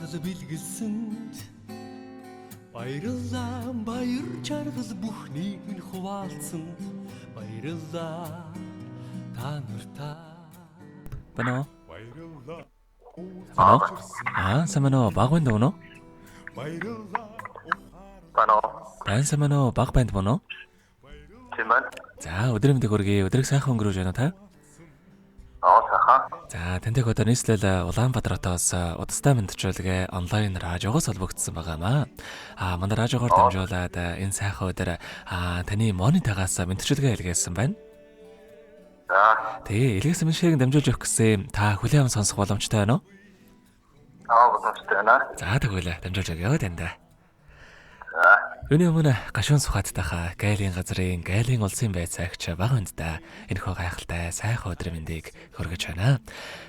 чаргал бэлгэлсэнд баярлалаа баяр чаргал бүхнийг минь хуваалцсан баярлалаа та нартай Бано. баярлалаа Самано баг банд боно? баярлалаа Дан самано баг банд боно? Тийм байна. За өдөр мэндийг хүргэе. Өдрийг сайхан өнгөрөөж байна та? Сайхан. За тантай одоо нийслэл Улаанбаатар хотоос удастай мэдчилгээ онлайн радиогоос холбогдсон байгаамаа. Манай радиогоор дамжуулаад энэ сайхан өдөр таны монитагаас мэдчилгээ илгээсэн байна. За. Тэгээ илгээсэн мэшгийг дамжуулж өгөх гэсэн та хүлээм сонсох боломжтой байна уу? Боломжтой байна. За тэгвэл дамжуулж өгөө танд. За. Үүний өмнө гашуун сухаттайхаа гайлийн газрын гайлийн улсын байцаагч баг өндөө энэхүү гайхалтай сайхан өдрийн мэндийг хүргэж байна.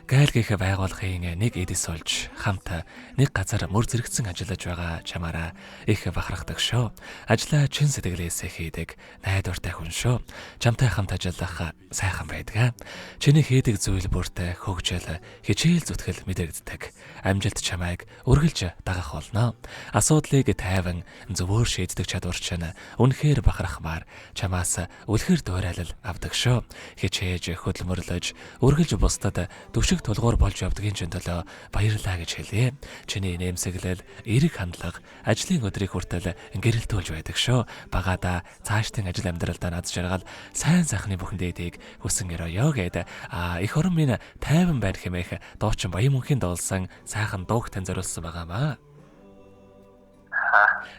Гайл гэх байгууллагын нэг эдис олж хамт нэг газар мөр зэрэгцэн ажиллаж байгаа чамаараа их бахархдаг шүү. Ажлаа чин сэтгэлээсээ хийдэг найдвартай хүн шүү. Чамтай хамт ажиллах сайхан байдаг. Чиний хийдэг зүйл бүртээ хөгжил хичээл зүтгэл мэдэрддэг. Амжилт чамайг үргэлж дагах болно. Асуудлыг тайван зөвөр шийддэг чадвар чинь үнэхээр бахархмаар чамаас үлгэр дуурайлал авдаг шүү. Хичээж хөдөлмөрлөж үргэлж бусдад төвшиг тулгуур болж явдгийн чинь төлөө баярлалаа гэж хэлье. Чиний нэмсэглэл, эерэг хандлага ажлын өдрийг хүртэл гэрэлтүүлж байдаг шүү. Багада цаашдын ажил амьдралдаа над жаргал сайн сайхны бүхэн дээдийг хүсэн өрөөё гэд их орон минь тайван байна хэмээх дуучин Баян мөнхийн дуулсан сайхан дууг тань зориулсан байгаамаа.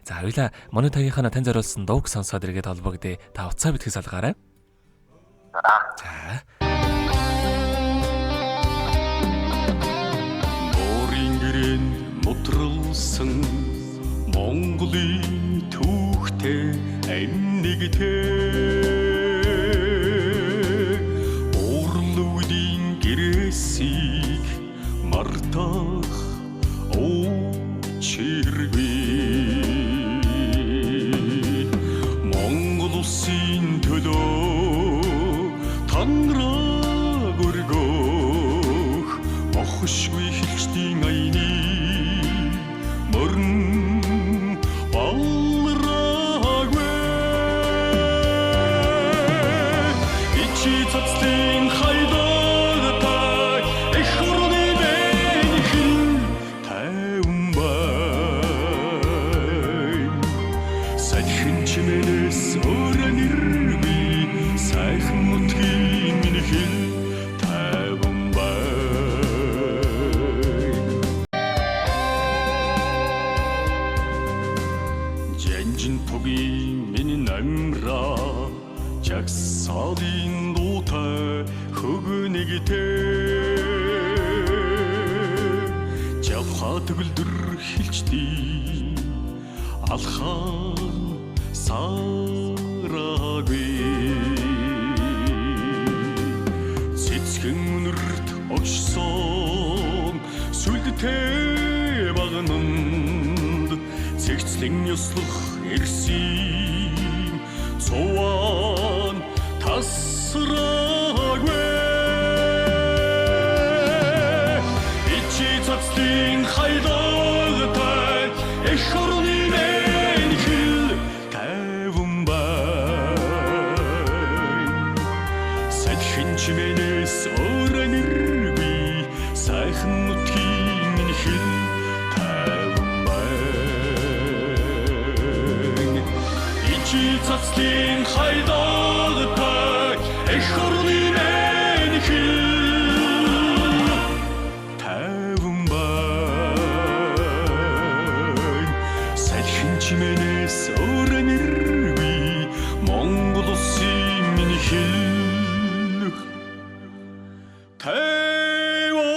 За хоёлаа монитагийнхаа тань зориулсан дууг сонсоод иргэд холбогдъё. Та уцаа битгий салгаарай. За. Борин гэрэн мутралсан Монголын түүхтэй амьнэгтэй Уурлуудын гэрээсийг мартах чиргүй Монгол улсын төлөө танраг өргөх охшгүй хэлчдийн аяны мөрн балрагвэ ичи цацлын хайдагтай эх орны бэнхэн тайван бай сайхан чимээс өрөн ирви сайхан нутгийн минь хэл тайван бай Жанжин тугийн миний намра жагсаалын дуутай хөгнэгтэй жавха төгөлдөр хилчдий алхаан сарагүй цэцгэн өнөрт огшсон сүлдтэй багнанд цэгцлэн ёслох эрсийн цуван тасрагвэ ичи цацлын хайдагтай эх орны бэнхэл тайван бай сайхан чимээс өрөн ирви сайхан нутгийн минь хэл тайван бай ичи цацлын хайдагтай эх орны бэнхэл тайван бай сайхан чимээс өрөн ирви Монгол улсын минь хэл тайван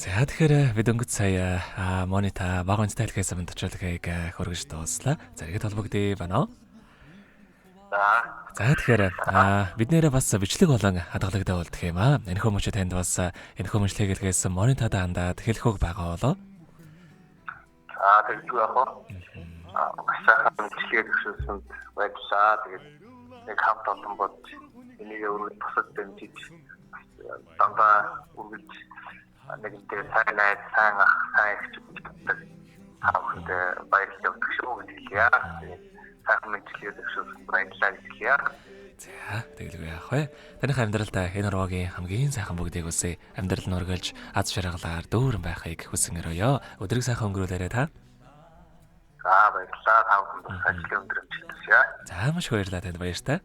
За тэгэхээр бид өнгөц сая монита баг онцтой хэлхээс мэдчилгээг хөргөж дууслаа. За иргэд холбогдъё байна уу? За тэгэхээр бид нэрээ бас бичлэг болон хадгалагтай болдох юм аа. Энэхүү мөчө танд бас энэхүү мэдлэгийг хэлхээс монитад хандаад хэлэхүүг байгаа болоо. Тэгж яах вэ? Ашаахан мэдлэгээр өшөөсөнд баярлалаа. Тэгээд нэг хамт олон бодж энийг өөрөөр тусад дэмжиж дандаа үргэлж нэгэнтэй сайн найз, сайн ах, сайн эгч гэдэг таавд баярлалаа өгөх шүү гэж хэлье. Сайхан мэдлэгээр өшөөсөнд баярлалаа гэж хэлье. За тэгэлгүй яах вэ? Таних амьдралдаа энэ урвагийн хамгийн сайхан бүгдийг үсэ амьдрал нь өргөлж аз жаргалаар дүүрэн байхыг хүсэн өрөөё. Өдрийг сайхан өнгөрүүлээрэй та. За баярлалаа. Таавд ажлын өндөр амжилттай. За маш их баярлалаа танд баяртай.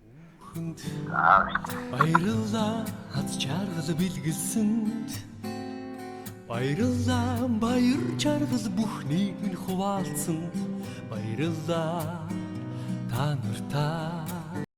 Баярлалаа аз жаргал бэлгэлсэнд Баярлалаа баяр жаргал бүхнийг минь хуваалцсан Баярлалаа та нартай